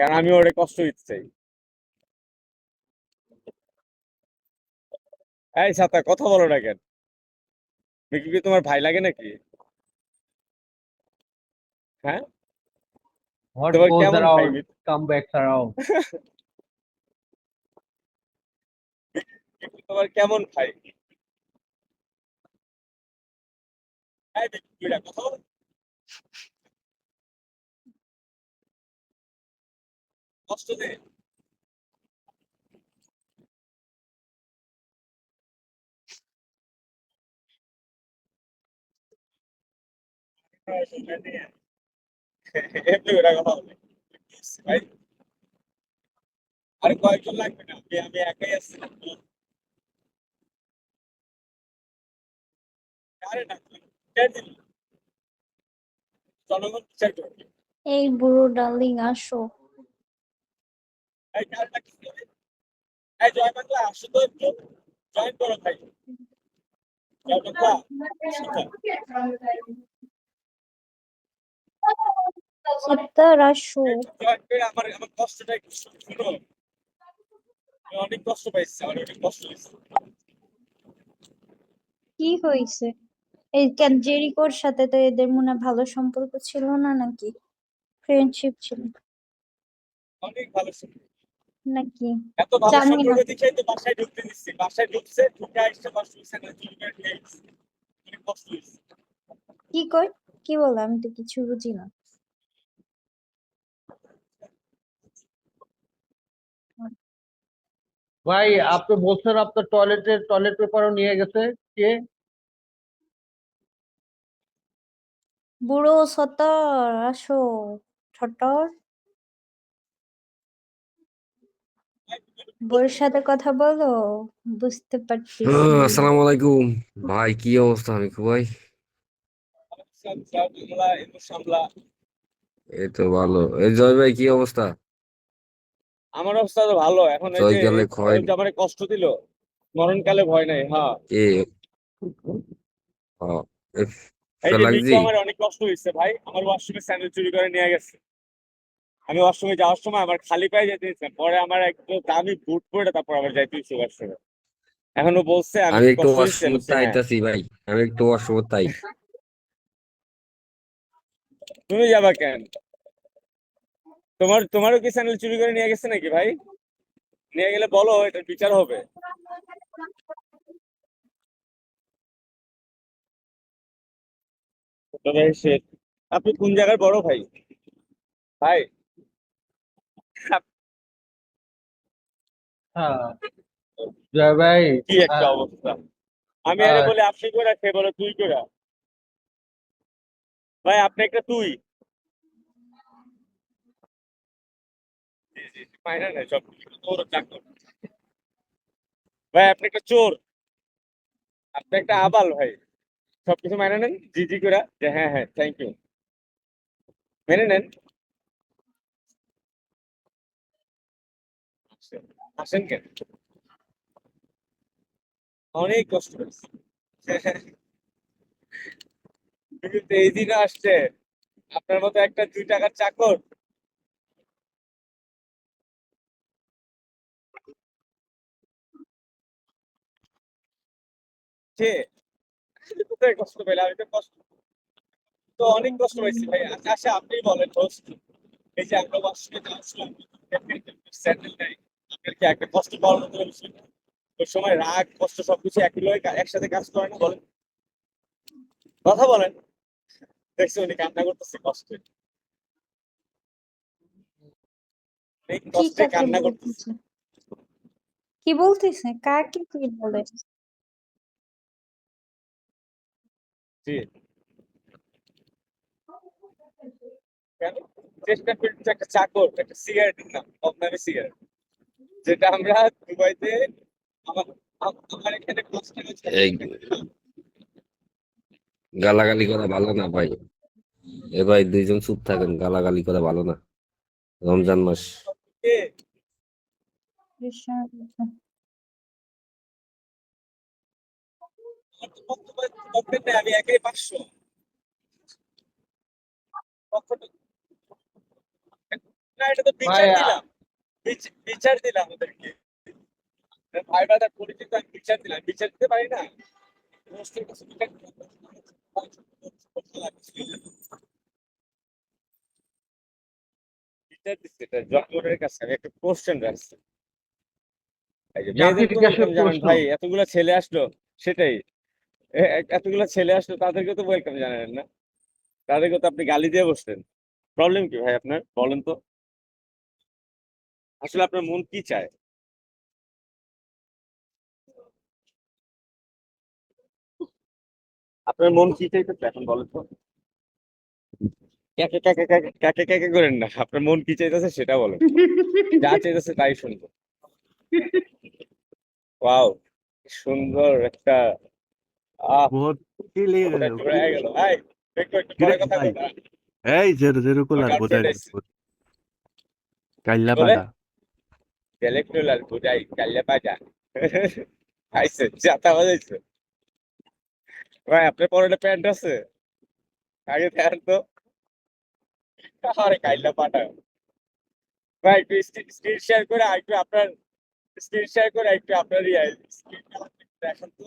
কারণ আমি ওরে কষ্ট দিতে চাই। এই ছাতা, কথা বলো না কেন? মিকি কি তোমার ভাই লাগে নাকি? হ্যাঁ, What তোমার goes কেমন ভাই around come back around. Mickey তোমার কেমন ভাই? এই মিকি, তুই না, কথা বলো। কষ্ট দে। এমনি ওরা কথা বলে। ভাই, আরে কয়েকজন লাগবে না, আমি আমি একাই আছি। আরে না, কে দিল? জনগণ বিচার করবে। এই বুড়ো ডার্লিং আসো। এই কারটা কি করে? এই জয় বাংলা, আসো তো একটু। জয়েন করো ভাই। জয় বাংলা, আসো তো। সত্তর আসো। একটু জয়েন করে আমার আমার কষ্টটা একটু শুনো। আমি অনেক কষ্ট পাইছি, আমার অনেক কষ্ট হয়েছে। কি হয়েছে? এই জেরিকোর সাথে তো এদের মনে হয় ভালো সম্পর্ক ছিল না নাকি? ফ্রেন্ডশিপ ছিল অনেক ভালো ছিল। নাকি? এত ভালো জানি না। সম্পর্ক দেখেই তো বাসায় ঢুকতে দিচ্ছি, বাসায় ঢুকছে, ঢুকে আসছে, বাসায় স্যান্ডেল চুরি করে নিয়ে গেছে। অনেক কষ্ট হয়েছে। কি কই? কি বলে? আমি তো কিছু বুঝি না। ভাই আপনি বলছেন আপনার টয়লেট পেপারও নিয়ে গেছে কে? বুড়ো সত্তর আসো। ঠটর, বউয়ের সাথে কথা বলো, বুঝতে পারতেছি। আসসালামু আলাইকুম ভাই, কি অবস্থা মিকু ভাই? সামলা এমন সামলা। এই তো ভালো। এই জয় ভাই, কি অবস্থা? আমার অবস্থা তো ভালো। এখন এই জয় যে গেলে ও ক্ষয়। যে আমার কষ্ট দিল, মরণকালে ভয় নাই। হ্যাঁ, এ এই যে মিকু ফেলাগজি। আমার অনেক কষ্ট হয়েছে ভাই। আমার ওয়াশরুমে স্যান্ডেল চুরি করে নিয়ে গেছে। আমি ওয়াশরুমে যাওয়ার সময় আমার খালি পায়ে যেতে দিয়েছে, পরে আমার একটু দামি বুট পরে তারপর আবার যাইতে হয়েছে ওয়াশরুমে। এখনো বলছে আমি আমি কি একটু কষ্ট দিচ্ছি, ওয়াশরুম বলছে হ্যাঁ। আইতাছি ভাই, আমি একটু ওয়াশরুম তাই। তুমি যাবা কেন? তোমারও কি স্যান্ডেল চুরি করে নিয়ে গেছে নাকি ভাই? নিয়ে গেলে বলো, এটার বিচার হবে। তবে আপনি কোন জায়গার বড় ভাই? ভাই, হ্যাঁ জয় ভাই। কি একটা আহ, অবস্থা! আমি আরে আহ, বলে আপনি করে, সে বলে তুই করে। ভাই, আপনি একটা তুই। জি জি, মাইনা নাই সব কিছু, তোর চাকর। ভাই, আপনি একটা চোর। আপনি একটা আবাল ভাই। সবকিছু মাইনা নেন জি জি করে, যে হ্যাঁ হ্যাঁ থ্যাংক ইউ, মেনে নেন। আসেন কেন? অনেক কষ্ট হয়েছে। কিন্তু এই দিন আসছে, আপনার মতো একটা 2 টাকার চাকর। সে কোথায় কষ্ট পেলে? আমি তো কষ্ট, তো অনেক কষ্ট পাইছি ভাই। আচ্ছা আচ্ছা, আপনি বলেন হোস্ট, এই যে আমরা ওয়াশরুমে যাচ্ছিলাম, স্যান্ডেল নাই, আপনার কি একটা কষ্ট পাওয়ার মতো বিষয় না? ওই সময় রাগ কষ্ট সবকিছু একই লগে একসাথে কাজ করে না, বলেন? কথা বলেন। দেখছি উনি কান্না করতেছে কষ্টে, এই কি কষ্টে কাকে কান্না করতেছে। বলতেছে? কি বলতেছে? কাকে কি বলে? জি। কেন? চেষ্টা করছে একটা চাকর, একটা সিগারেটের নাম, বদনামি সিগারেট, যেটা আমরা দুবাইতে, আমার আমার এখানে 5 টাকা এই গালাগালি করা ভালো না ভাই। এ ভাই, দুইজন চুপ থাকেন, গালাগালি করা ভালো না। রমজান মাস। আমি একাই 500 পক্ষ। না এটা তো বিচার ভাই, দিলাম, বিচার দিলাম ওদেরকে। ভাই ব্রাদার পরিচিত, আমি বিচার দিলাম, বিচার দিতে পারি না? রোস্টের কাছে বিচার দিলাম। বিচার দিচ্ছে এটা জনগণের কাছে, আমি একটা কোশ্চেন রাখছি। এই যে জাতির মেয়েদেরকে কাছে ওয়েলকাম জানান প্রশ্ন। ভাই, এতগুলা ছেলে আসলো, সেটাই এতগুলা ছেলে আসলো, তাদেরকে তো ওয়েলকাম জানালেন না, তাদেরকে তো আপনি গালি দিয়ে বসলেন। প্রবলেম কি ভাই আপনার, বলেন তো? আসলে আপনার মন কি চায়? আপনার মন কি চাইতেছে এখন বলেন তো? ক্যাকে ক্যাকে ক্যাকে ক্যাকে ক্যাকে করেন না, আপনার মন কি চাইতেছে সেটা বলেন, যা চাইতেছে তাই শুনবো। ওয়াও, সুন্দর একটা বহুত কি লেগে ওটা গেল একটু রয়ে গেল। এই একটু কিরে পরে কথা ভাই বলবো। এই জেরো কুলার বোঝাই গার্লফ্রেন্ড এসছে, কাইল্লা বলে পাডা ইলেকট্রোলার বুঝাই কাল্লা বাজা খাইছে যাতা বাজাইছে। ভাই আপনার পরে প্যান্ট আছে? আগে দেন তো। আরে কাইল্লা পাঠা ভাই, একটু স্ক্রিন শেয়ার করে একটু আপনার, স্ক্রিন শেয়ার করে একটু আপনার দেখেন তো।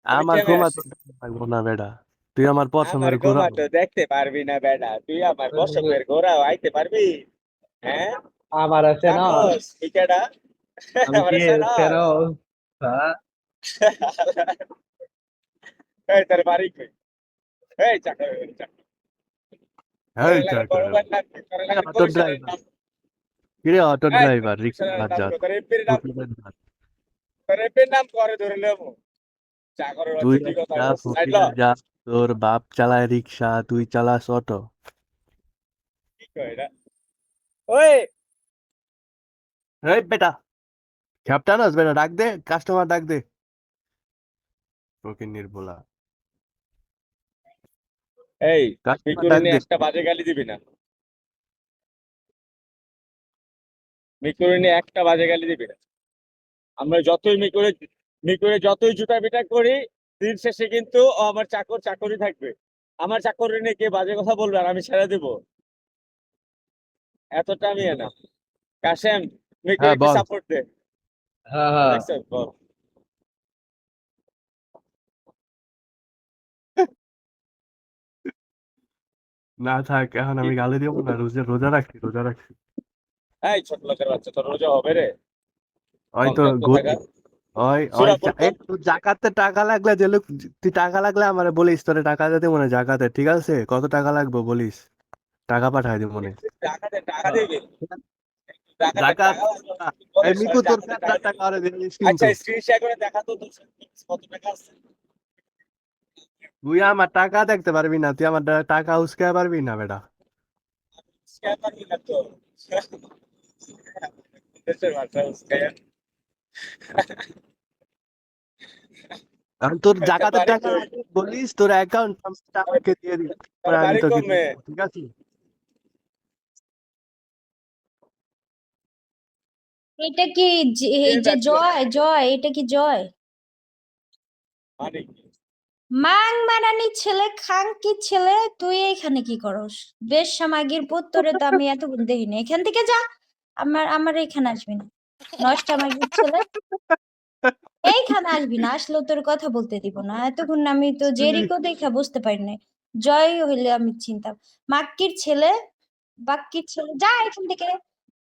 আমার পরীক্ষা ঘুমা আসছে, তো থাকবো না বেটা তুই আমার আমার পছন্দের ঘোরা গোমা তো দেখতে পারবি না বেটা, তুই আমার পছন্দের ঘোড়াও আইতে পারবি? হ্যাঁ আমার আছে না, জানোস ঠিকাটা আমি আমার কি জানোস? ফেরত? হ্যাঁ, এই তার বাড়ি কই? এই চাকর এই করে লাগে চা বড় করে ভাই নাম কি? করে লাগে অটো বরিশালের ড্রাইভার নাম। কিরে অটো এই ড্রাইভার রিক্সা বরিশালের নাম বাজার কর, তোর এমপির নাম, তোর এমপির নাম করে ধরে নেবো। চাকরের তুই হচ্ছে কি কথা একটা বলছিস? ফকির যা তোর বাপ চালায় রিক্সা তুই চালাস অটো কি কয় এটা? ওই এই বেটা খ্যাপটানস বেটা ডাক দে কাস্টমার ডাক দে ফকির নির্বলা এই কাস্টমার মিকুরে ডাক নিয়ে দে একটা বাজে গালি দিবি না, মিকুরে নিয়ে একটা বাজে গালি দিবি না। আমরা যতই মিকুরে যতই জুতা পিটা করি, দিন শেষে কিন্তু ও আমার চাকর চাকরই থাকবে। আমার চাকর নিয়ে কে বাজে কথা বলবে আর আমি ছেড়ে দেবো, এতটা আমি না। কাশেম, মিকুর হ্যাঁ একটু বল সাপোর্ট দে। হ্যাঁ, হ্যাঁ। দেখছো বল। না থাক এখন আমি গালি দিব না রোজা রোজা রাখছি রোজা রাখছি এই ছোট লোকের বাচ্চা, তোর রোজা হবে রে? ওই তো সংক্রান্ত থাকা ওই ওই সুরা পড়তো। এই তুই জাকাতে টাকা লাগলে যে লোক তুই টাকা লাগলে আমারে বলিস তোরে টাকা দিতে মনে জাকাতে ঠিক আছে কত টাকা লাগবে বলিস টাকা পাঠাই দিব মনে টাকা দে, টাকা দিবি, টাকা দে, জাকাত টাকা লাগবে। এই বলিস না, মিকু তোর টাকা দে, টাকা দিবি। টাকা আরে দিস আচ্ছা কিন্তু স্ক্রিন শেয়ার করে দেখা তো তোর কত টাকা আছে। তুই আমার টাকা দেখতে পারবি না তুই আমার টাকা উস্কায় পারবি না বেটা স্ক্যাম পারবি না তো। দেশের ভাষা স্ক্যাম। কারণ তোর জাকাতের বাড়ি টাকা কই? বলিস তোর অ্যাকাউন্ট আমাকে দিয়ে দিবি তোর তারপরে আমি বাড়ি তোকে দিয়ে কমে? দেবো, ঠিক আছে এটা কি এই যে জয় জয়, এটা কি জয়? মানে কি? মাং মারানি ছেলে, খাঙ্কি ছেলে, তুই এখানে কি করস? বেশ সামাগীর পুত্তরে তো আমি এতক্ষণ দেখিনি, এখান থেকে যা। আমার এখানে আসবি না, নষ্টা মাগির ছেলে, এইখানে আসবি না, আসলেও তোর কথা বলতে দিব না। এতক্ষণ আমি তো জেরিকো দেখা বুঝতে পারি নাই, জয় হইলে আমি চিন্তা। মাক্কির ছেলে, বাক্কির ছেলে, যা এখান থেকে,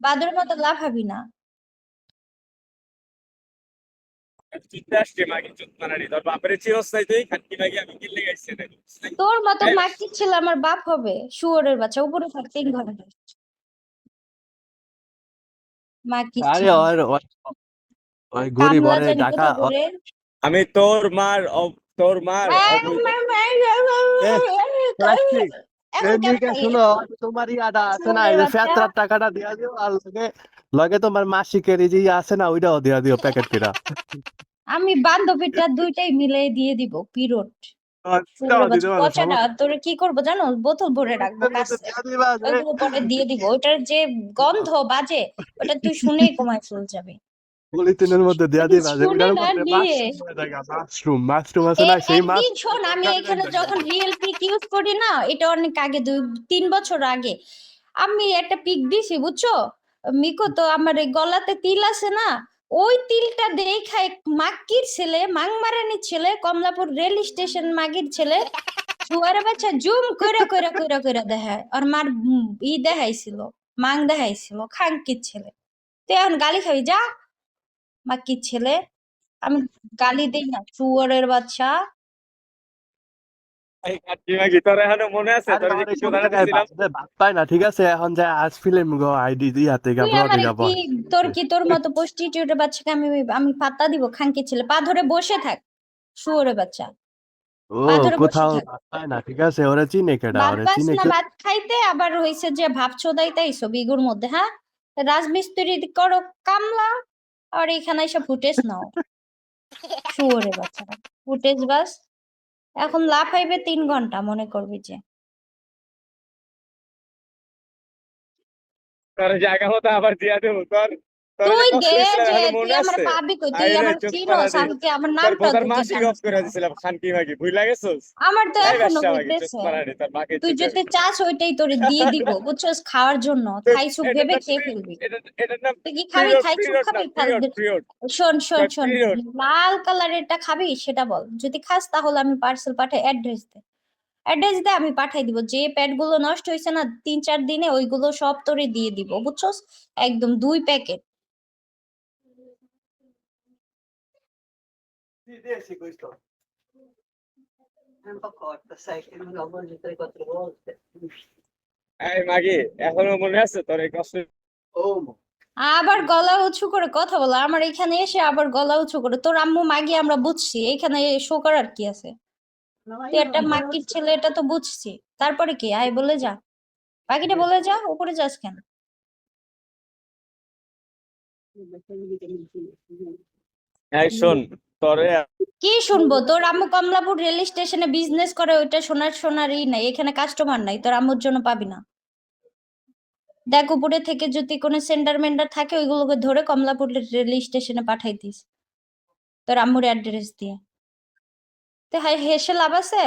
বাদর মতো লাফাবি না। চিন্তা আসছে মাগি চুত মারানি, তোর বাপের চিরস নাই তুই খানকি মাগি, আমি কিনলে গাইছি না। তোর মতো মাক্কির ছেলে আমার বাপ হবে? শুয়োরের বাচ্চা, উপরে থাক 3 ঘন্টা। মাক্কির আরে ছেলে, ওর ওই ওই গরিব কামলা ওরে জানি টাকা কোথা করে। আমি তোর মার অবৈধ। এ রাখছি এখন কেমন এমনিকে লাগে? শুনো তোমার ইয়াটা আছে না এই শুয়োরের যে বাচ্চা, ফেতরার টাকাটা দিয়া দিও আর লগে লগে তোমার মাসিকের এই যে ইয়ে আছে না ওইটাও দিয়া দিও প্যাকেট কিনা আমি বান্ধবীটা দুইটাই মিলে দিয়ে দিব পিরোট। শুয়োরের ওইটাও দিতে বাচ্চা পারো পচাটা তোরে কি করবো জানো? বোতল ভরে রাখবো সমস্যা কাছে, দিয়া দিবা যে ওইগুলো পরে দিয়ে দিব। ওইটার যে গন্ধ বাজে, ওটা তুই শুনেই কমায় চলে যাবে। পলিথিনের মধ্যে দিয়া এটা দিবা যে শুনে ওইটার না মধ্যে নিয়ে, মাশরুম হয়ে থাকে মাশরুম আছে না সেই একদিন শোন, আমি এখানে যখন রিয়েল পিক ইউজ করি না, এটা অনেক আগে 2-3 বছর আগে, আমি একটা পিক দিছি বুঝছো, মিকো তো আমার এই গলাতে তিল আছে না, ওই তিলটা দেখাই মাক্কির ছেলে, মাংমারানির ছেলে, কমলাপুর রেল স্টেশন মাগির ছেলে, শুয়ারে বাচ্চা জুম কইরা দেখায় আর মার দেখাইছিল, মাং দেখাইছিল খাঙ্কির ছেলে। তুই এখন গালি খাবি যা, মাক্কির ছেলে। আমি গালি দেই না, শুয়ারের বাচ্চা। এই খানকি মাগি তোর এখনো মনে আছে আরে তোর যে আমার কিছু এইসব দাঁড়া জায়গায় দিছিলাম? বাদ পায় না, ঠিক আছে? এখন যায় আজ ফিল্ম গো আইডি দিয়া থেকে তুই ব্লগে আমারে যাব। কি, তোর মতো প্রস্টিটিউটের বাচ্চাকে আমি আমি পাত্তা দিব? খাঙ্কি ছেলে, পা ধরে বসে থাক, শুয়োরের বাচ্চা, ও পা ধরে বসে কোথাও থাক। বাদ পায় না, ঠিক আছে? ওরা চিনে কেডা, বাদ ওরা পাস চিনে না কেউ? ভাত খাইতে, আবার হইছে যে ভাব চোদাইতে আইসো বিগুর মধ্যে, হ্যাঁ? রাজমিস্ত্রি করো কামলা, আর এখানে এসে ফুটেজ নাও, শুয়োরের বাচ্চারা ফুটেজ বাস। এখন লাফাইবে 3 ঘন্টা, মনে করবি যে তোর জায়গা মতো আবার দিয়া দেবো। তোর যে তুই কষ্ট দে, দিছিলাম যে এখনো তুই মনে আমার আছে? পাবি কই? তুই আইরে আমার চুপ চিনোস, পাড়ানি, আমি কি আমার তোর নামটাও বোধার তুই কি মাসিক অফ জানিস করে না? দিছিলাম খানকি মাগি, ভুইলা গেছিস? আমার তো এই এখনো ব্যবসা মাগি চুপ হইতেছে। পাড়ানি, তোর মাকে তুই চুদে। যদি চাস ওইটাই তোরে দিয়ে দিব, বুঝছস, খাওয়ার জন্য থাই সুপ এটার ভেবে নাম খেয়ে ফেলবি। এটার নাম তুই কি খাবি পিরিয়ড, থাই সুপ পিরিয়ড না খাবি? পিরিয়ড, পিরিয়ড শোন, পিরিয়ড। লাল কালারেরটা খাবি সেটা বল, যদি খাস তাহলে আমি পার্সেল পাঠাই, অ্যাড্রেস দে, আমি পাঠাই দিব। যে প্যাড গুলো নষ্ট হয়েছে না 3-4 দিনে, ওইগুলো সব তোরে দিয়ে দিব, বুঝছস, একদম 2 প্যাকেট। এই মাগি, এখনো মনে আছে তোর এই কষ্ট? আবার গলা উঁচু করে কথা বলা, আমার এখানে এসে আবার গলা উঁচু করে। তোর আম্মু মাগি আমরা বুঝছি, এখানে শো করার কি আছে? তুই একটা মাকির ছেলে, এটা তো বুঝছি, তারপরে কি? আয় বলে যা, বাকিটা বলে যা, উপরে যাস কেন? এই শোন, তোরে কি শুনবো? তোর আম্মু কমলাপুর রেল স্টেশনে বিজনেস করে, ওইটা সোনারই নাই, এখানে কাস্টমার নাই, তোর আম্মুর জন্য পাবি না। দেখ উপরে থেকে যদি কোনো সেন্টার মেন্ডার থাকে, ওইগুলোকে ধরে কমলাপুর রেল স্টেশনে পাঠাই দিস তোর আম্মুর অ্যাড্রেস দিয়ে। তো হেসে লাভ আছে?